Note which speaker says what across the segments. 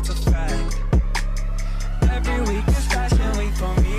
Speaker 1: that's a fact. Every week is fashion week for me.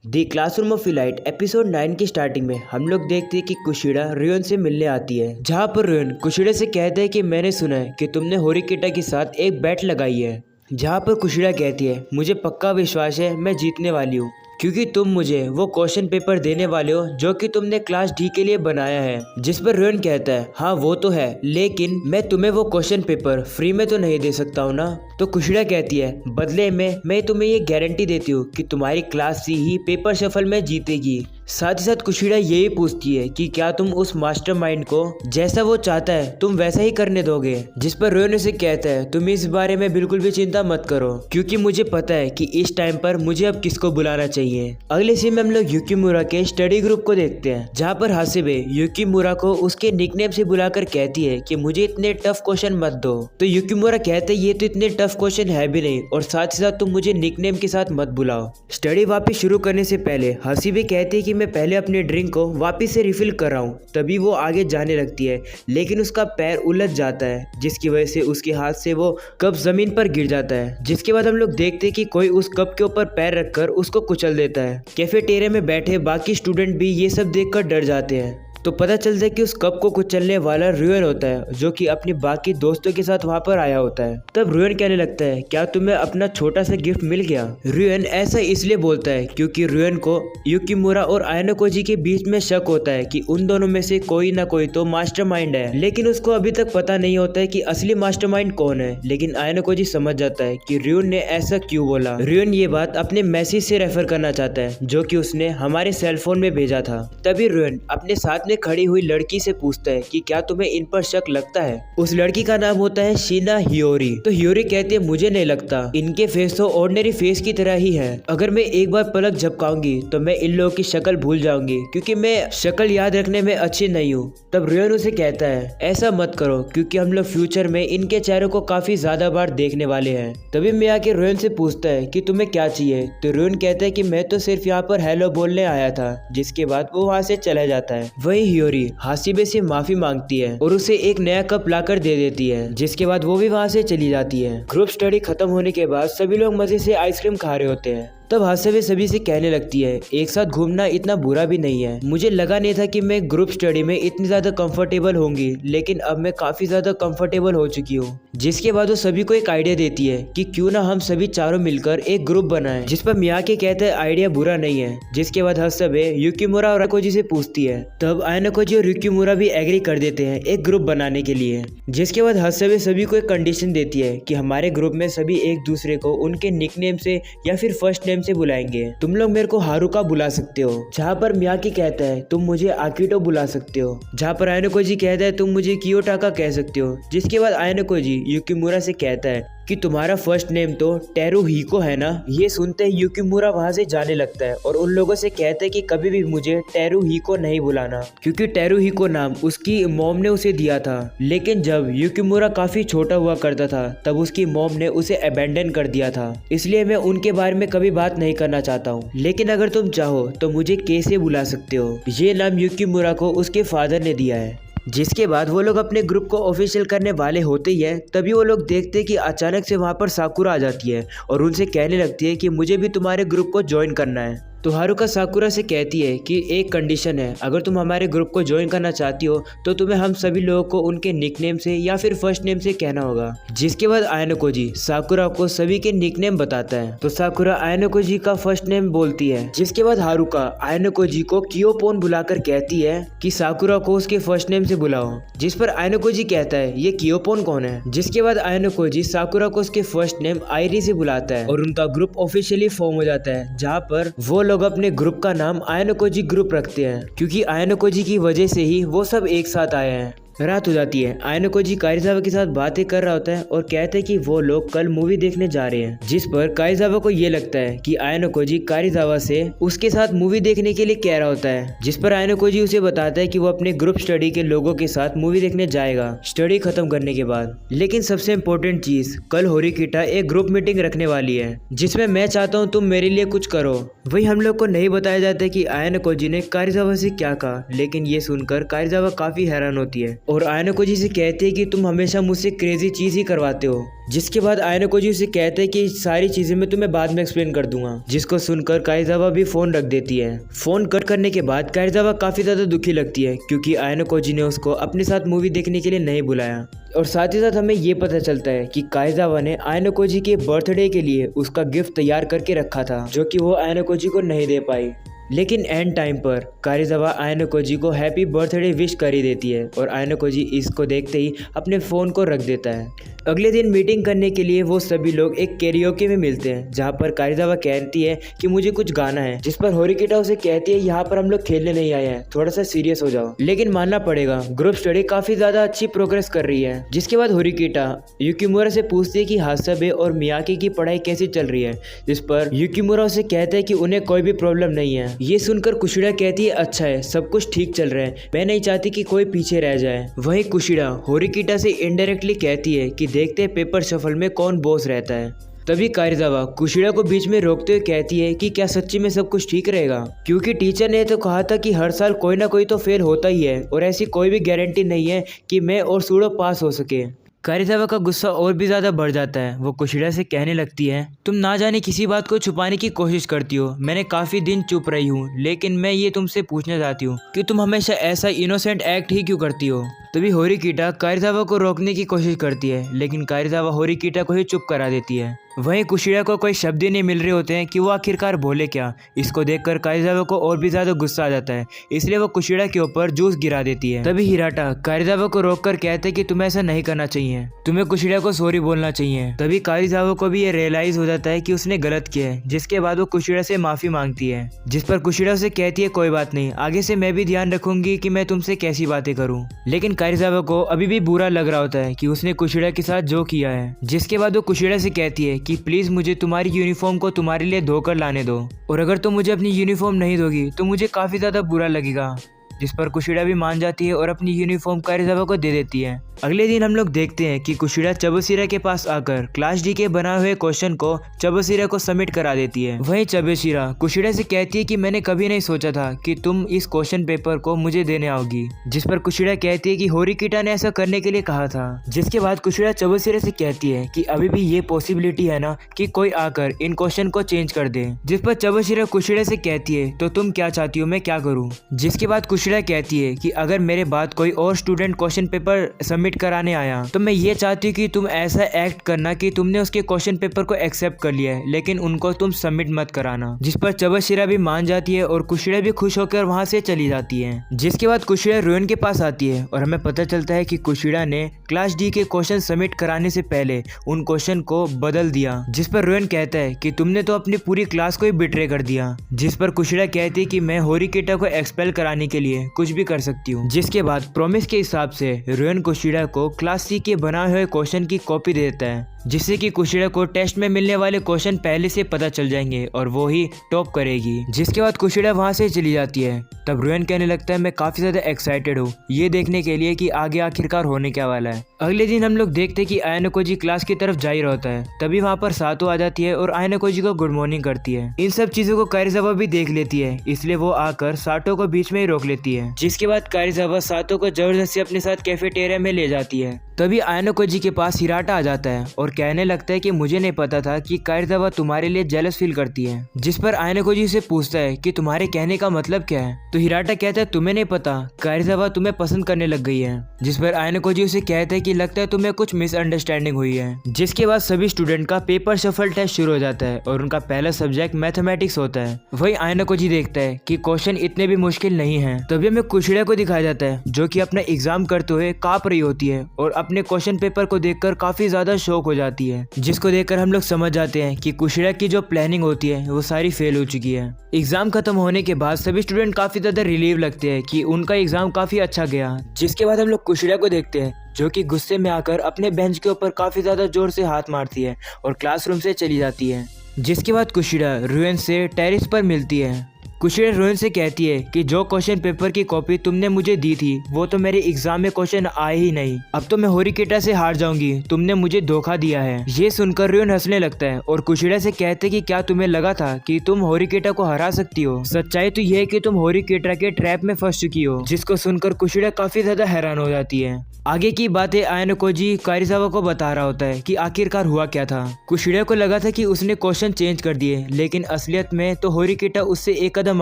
Speaker 2: The classroom of elite episode 9 की starting में हम लोग देखते हैं कि कुशिडा रियोन से मिलने आती है, जहाँ पर रियोन कुशिडा से कहता है कि मैंने सुना है कि तुमने होरिकिटा के साथ एक बेट लगाई है। जहाँ पर कुशिडा कहती है मुझे पक्का विश्वास है मैं जीतने वाली हूँ, क्योंकि तुम मुझे वो क्वेश्चन पेपर देने वाले हो जो कि तुमने क्लास डी के लिए बनाया है। जिस पर रियोन कहता है हाँ वो तो है, लेकिन मैं तुम्हें वो क्वेश्चन पेपर फ्री में तो नहीं दे सकता हूँ ना। तो कुशिडा कहती है बदले में मैं तुम्हें ये गारंटी देती हूँ कि तुम्हारी क्लास सी ही पेपर शफल में जीतेगी। साथ ही साथ कुशिडा यही पूछती है कि क्या तुम उस मास्टरमाइंड को जैसा वो चाहता है तुम वैसा ही करने दोगे। जिस पर रियोन उसे कहता है तुम इस बारे में बिल्कुल भी चिंता मत करो, क्योंकि मुझे पता है कि इस टाइम पर मुझे अब किसको बुलाना चाहिए। अगले सीन में हम लोग युकिमुरा के स्टडी ग्रुप को देखते हैं, जहाँ पर हासिबे युकिमुरा को उसके निकनेम से बुलाकर कहती है कि मुझे इतने टफ क्वेश्चन मत दो। तो युकिमुरा कहते हैं ये तो इतने टफ क्वेश्चन है भी नहीं, और साथ ही साथ तुम मुझे निकनेम के साथ मत बुलाओ। स्टडी वापस शुरू करने से पहले हासिबे कहती है कि मैं पहले अपने ड्रिंक को वापस से रिफिल कर रहा हूँ। तभी वो आगे जाने लगती है, लेकिन उसका पैर उलझ जाता है, जिसकी वजह से उसके हाथ से वो कप जमीन पर गिर जाता है। जिसके बाद हम लोग देखते हैं कि कोई उस कप के ऊपर पैर रखकर उसको कुचल देता है। कैफेटेरिया में बैठे बाकी स्टूडेंट भी ये सब देखकर डर जाते हैं। तो पता चलता है कि उस कप को कुचलने वाला रियोन होता है, जो कि अपने बाकी दोस्तों के साथ वहां पर आया होता है। तब रियोन कहने लगता है क्या तुम्हें अपना छोटा सा गिफ्ट मिल गया। रियोन ऐसा इसलिए बोलता है क्योंकि रियोन को युकिमुरा और आयानोकोजी के बीच में शक होता है कि उन दोनों में से कोई ना कोई तो मास्टरमाइंड है, लेकिन उसको अभी तक पता नहीं होता है कि असली मास्टरमाइंड कौन है। लेकिन आयानोकोजी समझ जाता है कि रियोन ने ऐसा क्यों बोला। रियोन ये बात अपने मैसेज से रेफर करना चाहता है जो कि उसने हमारे सेलफोन में भेजा था। तभी रियोन अपने साथ खड़ी हुई लड़की से पूछता है कि क्या तुम्हें इन पर शक लगता है। उस लड़की का नाम होता है शिना हियोरी। तो हियोरी कहती है मुझे नहीं लगता, इनके फेस तो ऑर्डिनरी फेस की तरह ही है। अगर मैं एक बार पलक झपकाऊंगी तो मैं इन लोगों की शक्ल भूल जाऊंगी, क्योंकि मैं शक्ल याद रखने में अच्छी नहीं हूँ। तब रियोन उसे कहता है ऐसा मत करो, क्योंकि हम लोग फ्यूचर में इनके चेहरों को काफी ज्यादा बार देखने वाले हैं। तभी मैं आके रियोन से पूछता है कि तुम्हें क्या चाहिए। तो रियोन कहता है कि मैं तो सिर्फ यहाँ पर हेलो बोलने आया था। जिसके बाद वो वहाँ से चला जाता है। वही हियोरी हासिबे से माफी मांगती है और उसे एक नया कप लाकर दे देती है। जिसके बाद वो भी वहाँ से चली जाती है। ग्रुप स्टडी खत्म होने के बाद सभी लोग मजे से आइसक्रीम खा रहे होते हैं। तब हासिबे सभी से कहने लगती है एक साथ घूमना इतना बुरा भी नहीं है। मुझे लगा नहीं था कि मैं ग्रुप स्टडी में इतनी ज्यादा कंफर्टेबल होंगी, लेकिन अब मैं काफी ज्यादा कंफर्टेबल हो चुकी हूँ। जिसके बाद वो सभी को एक आइडिया देती है कि क्यों ना हम सभी चारों मिलकर एक ग्रुप बनाएं। जिस पर मियाके कहते हैं आइडिया बुरा नहीं है। जिसके बाद हासिबे युकिमुरा और आयानोकोजी से पूछती है। तब आयानोकोजी और युकिमुरा भी एग्री कर देते हैं एक ग्रुप बनाने के लिए। जिसके बाद हासिबे सभी को एक कंडीशन देती है कि हमारे ग्रुप में सभी एक दूसरे को उनके निकनेम से या फिर फर्स्ट से बुलाएंगे। तुम लोग मेरे को हारुका बुला सकते हो, जहाँ पर मियाकी कहता है तुम मुझे आकिटो बुला सकते हो। जहाँ पर आयानोकोजी कहता है तुम मुझे कियोटाका कह सकते हो। जिसके बाद आयानोकोजी युकिमुरा से कहता है कि तुम्हारा फर्स्ट नेम तो टेरुहिको है ना। ये सुनते ही युकिमुरा वहाँ से जाने लगता है और उन लोगों से कहता है कि कभी भी मुझे टेरुहिको नहीं बुलाना, क्योंकि टेरुहिको नाम उसकी मॉम ने उसे दिया था। लेकिन जब युकिमुरा काफी छोटा हुआ करता था तब उसकी मॉम ने उसे अबेंडन कर दिया था, इसलिए मैं उनके बारे में कभी बात नहीं करना चाहता हूँ। लेकिन अगर तुम चाहो तो मुझे कैसे बुला सकते हो। ये नाम युकिमुरा को उसके फादर ने दिया है। जिसके बाद वो लोग अपने ग्रुप को ऑफिशियल करने वाले होते ही है, तभी वो लोग देखते हैं कि अचानक से वहाँ पर साकुरा आ जाती है और उनसे कहने लगती है कि मुझे भी तुम्हारे ग्रुप को ज्वाइन करना है। तो हारुका साकुरा से कहती है कि एक कंडीशन है, अगर तुम हमारे ग्रुप को ज्वाइन करना चाहती हो तो तुम्हें हम सभी लोगों को उनके निकनेम से या फिर फर्स्ट नेम से कहना होगा। जिसके बाद आयानोकोजी साकुरा को सभी के निकनेम बताता है। तो साकुरा आयानोकोजी का फर्स्ट नेम बोलती है। जिसके बाद हारुका आयानोकोजी को कियोपोन बुलाकर कहती है कि साकुरा को उसके फर्स्ट नेम से बुलाओ। जिस पर आयानोकोजी कहता है ये कियोपोन कौन है। जिसके बाद आयानोकोजी साकुरा को उसके फर्स्ट नेम आयरी से बुलाता है और उनका ग्रुप ऑफिशियली फॉर्म हो जाता है, जहाँ पर वो लोग अपने ग्रुप का नाम आयानोकोजी ग्रुप रखते हैं, क्योंकि आयानोकोजी की वजह से ही वो सब एक साथ आए हैं। रात हो जाती है। आयनोकोजी कारिजावा के साथ बातें कर रहा होता है और कहता है कि वो लोग कल मूवी देखने जा रहे हैं, जिस पर कारिजावा को ये लगता है कि आयनोकोजी कारिजावा से उसके साथ मूवी देखने के लिए कह रहा होता है, जिस पर आयनोकोजी उसे बताता है कि वो अपने ग्रुप स्टडी के लोगों के साथ मूवी देखने जाएगा स्टडी खत्म करने के बाद। लेकिन सबसे इम्पोर्टेंट चीज, कल होरिकिटा एक ग्रुप मीटिंग रखने वाली है जिसमें मैं चाहता हूँ तुम मेरे लिए कुछ करो। वही हम लोग को नहीं बताया जाता कि आयनोकोजी ने कारिजावा से क्या कहा, लेकिन ये सुनकर कारिजावा काफी हैरान होती है और आयनोकोजी से कहती है कि तुम हमेशा मुझसे क्रेजी चीज ही करवाते हो। जिसके बाद आयनोकोजी उसे कहते हैं कि सारी चीजें मैं तुम्हें बाद में एक्सप्लेन कर दूंगा, जिसको सुनकर कारिजावा भी फोन रख देती है। फोन कट करने के बाद कारिजावा काफी ज्यादा दुखी लगती है क्योंकि आयनोकोजी ने उसको अपने साथ मूवी देखने के लिए नहीं बुलाया। और साथ ही साथ हमें ये पता चलता है कि कारिजावा ने आयनोकोजी के बर्थडे के लिए उसका गिफ्ट तैयार करके रखा था, जो कि वो आयनोकोजी को नहीं दे पाई। लेकिन एंड टाइम पर कारिजावा आयनोकोजी को हैप्पी बर्थडे विश कर ही देती है और आयनोकोजी इसको देखते ही अपने फ़ोन को रख देता है। अगले दिन मीटिंग करने के लिए वो सभी लोग एक कैरियोके में मिलते हैं, जहाँ पर कारिजावा कहती है कि मुझे कुछ गाना है, जिस पर होरिकिटा उसे कहती है यहाँ पर हम लोग खेलने नहीं आए हैं, थोड़ा सा सीरियस हो जाओ। लेकिन मानना पड़ेगा ग्रुप स्टडी काफी ज्यादा अच्छी प्रोग्रेस कर रही है। जिसके बाद होरिकिटा युकिमुरा से पूछती है कि हासाबे और मियाकी की पढ़ाई कैसी चल रही है, जिस पर युकिमुरा उसे कहता है कि उन्हें कोई भी प्रॉब्लम नहीं है। ये सुनकर कुशिडा कहती है अच्छा है, सब कुछ ठीक चल रहा है, मैं नहीं चाहती कि कोई पीछे रह जाए। वहीं कुशिडा होरिकिटा से इनडायरेक्टली कहती है कि देखते हैं पेपर शफल में कौन बॉस रहता है। तभी कारिजावा कुशिडा को बीच में रोकते हुए कहती है कि क्या सच्ची में सब कुछ ठीक रहेगा, क्योंकि टीचर ने तो कहा था कि हर साल कोई ना कोई तो फेल होता ही है और ऐसी कोई भी गारंटी नहीं है कि मैं और सूडो पास हो सके। कारिजावा का गुस्सा और भी ज्यादा बढ़ जाता है। वो कुशिडा से कहने लगती है तुम ना जाने किसी बात को छुपाने की कोशिश करती हो, मैंने काफी दिन चुप रही हूँ, लेकिन मैं ये तुमसे पूछना चाहती हूँ कि तुम हमेशा ऐसा इनोसेंट एक्ट ही क्यों करती हो। तभी होरिकिटा कारिजावा को रोकने की कोशिश करती है, लेकिन कारिजावा होरिकिटा को ही चुप करा देती है। वहीं कुशिडा को कोई शब्द ही नहीं मिल रहे होते हैं कि वो आखिरकार बोले क्या। इसको देखकर कारिजावा को और भी ज्यादा गुस्सा आ जाता है, इसलिए वो कुशिडा के ऊपर जूस गिरा देती है। तभी हिराटा कारिजावा को रोककर कहते हैं कि तुम्हें ऐसा नहीं करना चाहिए, तुम्हें कुशिडा को सॉरी बोलना चाहिए। तभी कारिजावा को भी ये रियलाइज हो जाता है कि उसने गलत किया है, जिसके बाद वो कुशिडा से माफी मांगती है, जिस पर कुशिडा उसे कहती है कोई बात नहीं, आगे से मैं भी ध्यान रखूंगी कि मैं तुमसे कैसी बातें करूं। लेकिन कारिजावा को अभी भी बुरा लग रहा होता है कि उसने कुशिडा के साथ जो किया है। जिसके बाद वो कुशिडा से कहती है कि प्लीज मुझे तुम्हारी यूनिफॉर्म को तुम्हारे लिए धोकर लाने दो, और अगर तुम मुझे अपनी यूनिफॉर्म नहीं दोगी तो मुझे काफी ज्यादा बुरा लगेगा। जिस पर कुशिडा भी मान जाती है और अपनी यूनिफॉर्म कारिजावा को दे देती है। अगले दिन हम लोग देखते हैं कि कुशिडा चबोशिरा के पास आकर क्लास डी के बनाए हुए क्वेश्चन को चबोशिरा को सबमिट करा देती है। वहीं चबोशिरा कुशिडा से कहती है कि मैंने कभी नहीं सोचा था कि तुम इस क्वेश्चन पेपर को मुझे देने आओगी, जिस पर कुशिडा कहती है कि होरिकिटा ने ऐसा करने के लिए कहा था। जिसके बाद कुशिडा चबोशिरा से कहती है कि अभी भी ये पॉसिबिलिटी है ना कि कोई आकर इन क्वेश्चन को चेंज कर दे। जिस पर चबोशिरा कुशिडा से कहती है तो तुम क्या चाहती हो मैं क्या करूँ। जिसके बाद कुशिडा कहती है कि अगर मेरे बाद कोई और स्टूडेंट क्वेश्चन पेपर सबमिट कराने आया तो मैं ये चाहती हूँ कि तुम ऐसा एक्ट करना कि तुमने उसके क्वेश्चन पेपर को एक्सेप्ट कर लिया है, लेकिन उनको तुम सबमिट मत कराना। जिस पर चबोशिरा भी मान जाती है और कुशिडा भी खुश होकर वहां से चली जाती है। जिसके बाद कुशिडा रुयन के पास आती है और हमें पता चलता है कि कुशिडा ने क्लास डी के क्वेश्चन सबमिट कराने से पहले उन क्वेश्चन को बदल दिया। जिस पर रुयन कहता है कि तुमने तो अपनी पूरी क्लास को ही बिट्रे कर दिया। जिस पर कुशिडा कहती है कि मैं होरिकिटा को एक्सपेल कराने के लिए कुछ भी कर सकती हूँ। जिसके बाद प्रॉमिस के हिसाब से रुयन कुशिडा को क्लास सी के बनाए हुए क्वेश्चन की कॉपी दे देता है, जिससे कि कुशिडा को टेस्ट में मिलने वाले क्वेश्चन पहले से पता चल जाएंगे और वो ही टॉप करेगी। जिसके बाद कुशिडा वहां से चली जाती है। तब रुयन कहने लगता है मैं काफी ज्यादा एक्साइटेड हूँ ये देखने के लिए कि आगे आखिरकार होने क्या वाला है। अगले दिन हम लोग देखते हैं कि आयनोकोजी क्लास की तरफ जा ही रहता है। तभी वहाँ पर सातो आ जाती है और आयनोकोजी को गुड मॉर्निंग करती है। इन सब चीजों को कारिजावा भी देख लेती है, इसलिए वो आकर सातो को बीच में ही रोक लेती है। जिसके बाद कारिजावा सातो को जबरदस्ती अपने साथ कैफेटेरिया में ले जाती है। तभी आयनोकोजी के पास हिराटा आ जाता है और कहने लगता है कि मुझे नहीं पता था कि कारिजावा तुम्हारे लिए जेलस फील करती है। जिस पर आयनोकोजी से पूछता है कि तुम्हारे कहने का मतलब क्या है। तो हिराटा कहता है तुम्हें नहीं पता, कारिजावा तुम्हें पसंद करने लग गई है। जिस पर आयनोकोजी उसे कहता है कि लगता है तुम्हें कुछ मिसअंडरस्टैंडिंग हुई है। जिसके बाद सभी स्टूडेंट का पेपर शफल टेस्ट शुरू हो जाता है और उनका पहला सब्जेक्ट मैथमेटिक्स होता है। वही आयनोकोजी देखता है कि क्वेश्चन इतने भी मुश्किल नहीं है। तभी हमें कुशिडा को दिखाया जाता है जो कि अपना एग्जाम करते हुए कांप रही होती है और अपने क्वेश्चन पेपर को देखकर काफी ज्यादा शॉक हो जाती है, जिसको देखकर हम लोग समझ जाते हैं कि कुशिरा की जो प्लानिंग होती है वो सारी फेल हो चुकी है। एग्जाम खत्म होने के बाद सभी स्टूडेंट काफी ज्यादा रिलीव लगते हैं कि उनका एग्जाम काफी अच्छा गया। जिसके बाद हम लोग कुशिरा को देखते हैं जो कि गुस्से में आकर अपने बेंच के ऊपर काफी ज्यादा जोर से हाथ मारती है और क्लासरूम से चली जाती है। जिसके बाद कुशिरा रुएन से टेरेस पर मिलती है। कुशिरा रुएन से कहती है कि जो क्वेश्चन पेपर की कॉपी तुमने मुझे दी थी वो तो मेरे एग्जाम में क्वेश्चन आए ही नहीं, अब तो मैं होरिकेटा से हार जाऊंगी, तुमने मुझे धोखा दिया है। ये सुनकर रुएन हंसने लगता है और कुशिरा से कहते कि क्या तुम्हें लगा था कि तुम होरिकेटा को हरा सकती हो? सच्चाई तो यह है कि तुम होरिकेटा के ट्रैप में फंस चुकी हो। जिसको सुनकर कुशिरा काफी ज्यादा हैरान हो जाती है। आगे की बातें आयानोकोजी कारिजावा को बता रहा होता है कि आखिरकार हुआ क्या था। कुशिरा को लगा था कि उसने क्वेश्चन चेंज कर दिए, लेकिन असलियत में तो होरिकेटा उससे एक कदम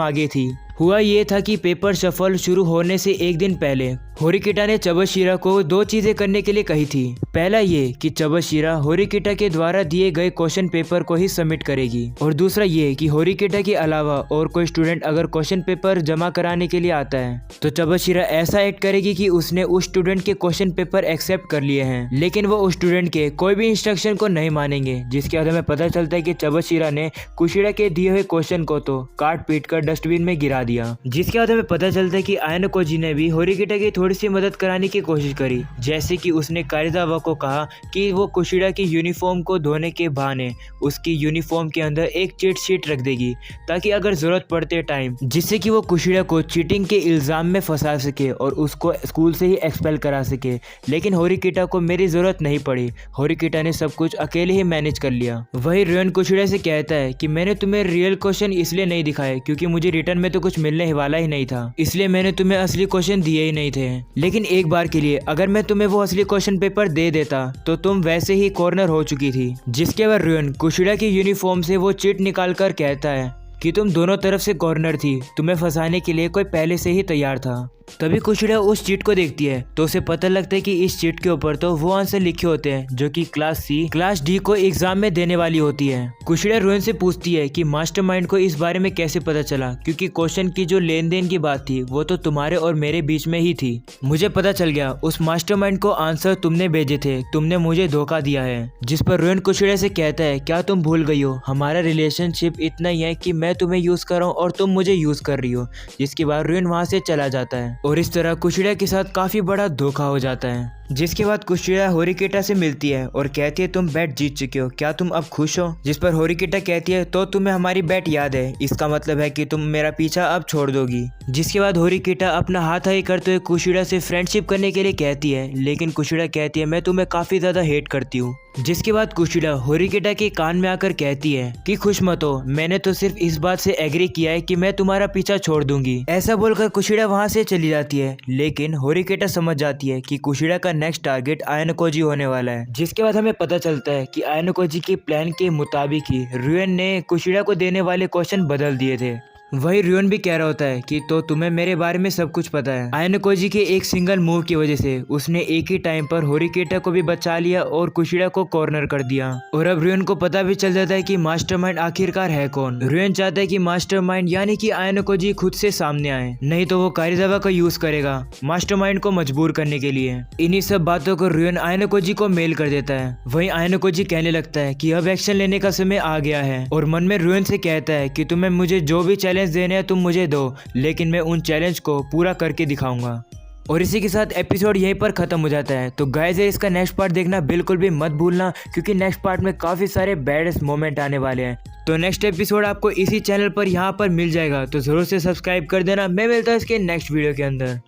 Speaker 2: आगे थी। हुआ ये था कि पेपर शफल शुरू होने से एक दिन पहले होरिकेटा ने चबशिरा को दो चीजें करने के लिए कही थी। पहला ये कि चबशिरा होरिकेटा के द्वारा दिए गए क्वेश्चन पेपर को ही सबमिट करेगी, और दूसरा ये कि होरिकेटा के अलावा और कोई स्टूडेंट अगर क्वेश्चन पेपर जमा कराने के लिए आता है तो चबशिरा ऐसा एक्ट करेगी कि उसने उस स्टूडेंट के क्वेश्चन पेपर एक्सेप्ट कर लिए हैं, लेकिन वो उस स्टूडेंट के कोई भी इंस्ट्रक्शन को नहीं मानेंगे। जिसके बाद हमें पता चलता है कि चबशिरा ने कुशिरा के दिए हुए क्वेश्चन को तो काट पीट कर डस्टबिन में गिरा दिया। जिसके बाद हमें पता चलता है कि आयानोकोजी ने भी होरिकेटा की थोड़ी सी मदद कराने की कोशिश करी, जैसे कि उसने कारिजावा को कहा कि वो कुशिरा की यूनिफॉर्म को धोने के बहाने उसकी यूनिफॉर्म के अंदर एक चीट शीट रख देगी, ताकि अगर जरूरत पड़ते टाइम जिससे कि वो कुशिरा को चीटिंग के इल्जाम में फंसा सके और उसको स्कूल से ही एक्सपेल करा सके। लेकिन होरिकेटा को मेरी जरूरत नहीं पड़ी, होरिकेटा ने सब कुछ अकेले ही मैनेज कर लिया। वही रुएन कुशिरा से कहता है कि मैंने तुम्हें रियल क्वेश्चन इसलिए नहीं दिखाए क्योंकि मुझे रिटर्न में तो कुछ मिलने वाला ही नहीं था, इसलिए मैंने तुम्हें असली क्वेश्चन दिए ही नहीं थे। लेकिन एक बार के लिए अगर मैं तुम्हें वो असली क्वेश्चन पेपर दे देता तो तुम वैसे ही कॉर्नर हो चुकी थी। जिसके बाद रुएन कुशिरा की यूनिफॉर्म से वो चिट निकालकर कहता है कि तुम दोनों तरफ से कॉर्नर थी, तुम्हें फंसाने के लिए कोई पहले से ही तैयार था। तभी कुशिरा उस चीट को देखती है तो उसे पता लगता है कि इस चीट के ऊपर तो वो आंसर लिखे होते हैं जो कि क्लास सी क्लास डी को एग्जाम में देने वाली होती है। कुशिरा रुएन से पूछती है कि मास्टरमाइंड को इस बारे में कैसे पता चला, क्योंकि क्वेश्चन की जो लेन देन की बात थी वो तो तुम्हारे और मेरे बीच में ही थी। मुझे पता चल गया उस मास्टरमाइंड को आंसर तुमने भेजे थे, तुमने मुझे धोखा दिया है। जिस पर रुएन कुशिरा से कहता है क्या तुम भूल गई हो, हमारा रिलेशनशिप इतना ही है कि मैं तुम्हें यूज कर रहा हूँ और तुम मुझे यूज कर रही हो। जिसके बाद रुएन वहां से चला जाता है और इस तरह कुशिरा के साथ काफी बड़ा धोखा हो जाता है। जिसके बाद कुशिरा होरिकेटा से मिलती है और कहती है तुम बैट जीत चुके हो, क्या तुम अब खुश हो? जिस पर होरिकेटा कहती है तो तुम्हें हमारी बैट याद है, इसका मतलब है कि तुम मेरा पीछा अब छोड़ दोगी। जिसके बाद होरिकेटा अपना हाथ हाई करते हुए कुशिरा से फ्रेंडशिप करने के लिए कहती है, लेकिन कुशिरा कहती है मैं तुम्हें काफी ज्यादा हेट करती हूँ। जिसके बाद कुशिरा होरिकेटा के कान में आकर कहती है कि खुश मत हो, मैंने तो सिर्फ इस बात से एग्री किया है कि मैं तुम्हारा पीछा छोड़ दूंगी। ऐसा बोलकर कुशिरा वहां से चली जाती है, लेकिन होरिकेटा समझ जाती है कि कुशिरा का नेक्स्ट टारगेट आयानोकोजी होने वाला है। जिसके बाद हमें पता चलता है कि आयानोकोजी के प्लान के मुताबिक ही रुएन ने कुशिरा को देने वाले क्वेश्चन बदल दिए थे। वही रुएन भी कह रहा होता है कि तो तुम्हें मेरे बारे में सब कुछ पता है। आयानोकोजी के एक सिंगल मूव की वजह से उसने एक ही टाइम पर होरिकेटा को भी बचा लिया और कुशिरा को कॉर्नर कर दिया। और अब रुएन को पता भी चल जाता है कि मास्टरमाइंड आखिरकार है कौन। रुएन चाहता है कि मास्टरमाइंड यानी कि आयानोकोजी खुद से सामने आए, नहीं तो वो कारिजावा का यूज करेगा मास्टरमाइंड को मजबूर करने के लिए। इन्हीं सब बातों को रुएन आयानोकोजी को मेल कर देता है। वहीं आयानोकोजी कहने लगता है कि अब एक्शन लेने का समय आ गया है और मन में रुएन से कहता है कि तुम्हें मुझे जो भी चैलेंज देने हैं तुम मुझे दो, लेकिन मैं उन चैलेंज को पूरा करके दिखाऊंगा। और इसी के साथ एपिसोड यहीं पर खत्म हो जाता है। तो गाइस इसका नेक्स्ट पार्ट देखना बिल्कुल भी मत भूलना, क्योंकि नेक्स्ट पार्ट में काफी सारे बैडेस्ट मोमेंट आने वाले हैं। तो नेक्स्ट एपिसोड आपको इसी चैनल पर यहाँ पर मिल जाएगा, तो जरूर से सब्सक्राइब कर देना। मैं मिलता हूँ इसके नेक्स्ट वीडियो के अंदर।